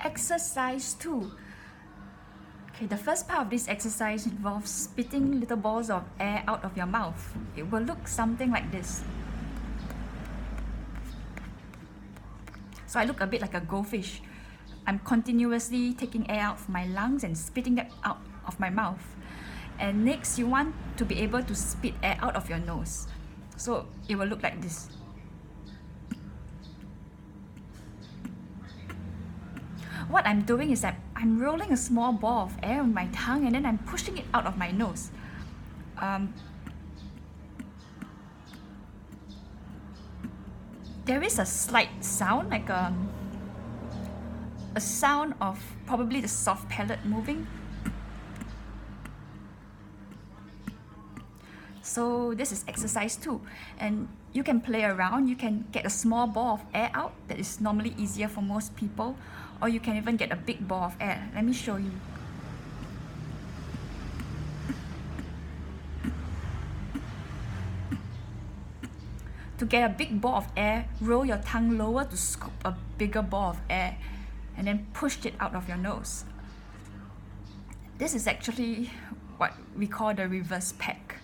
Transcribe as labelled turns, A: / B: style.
A: Exercise 2. Okay, the first part of this exercise involves spitting little balls of air out of your mouth. It will look something like this. So I look a bit like a goldfish. I'm continuously taking air out of my lungs and spitting that out of my mouth. And next, you want to be able to spit air out of your nose. So it will look like this. What I'm doing is that I'm rolling a small ball of air on my tongue and then I'm pushing it out of my nose. There is a slight sound, like a sound of probably the soft palate moving. So this is exercise 2, and you can play around. You can get a small ball of air out that is normally easier for most people, or you can even get a big ball of air. Let me show you. To get a big ball of air, roll your tongue lower to scoop a bigger ball of air and then push it out of your nose. This is actually what we call the reverse peck.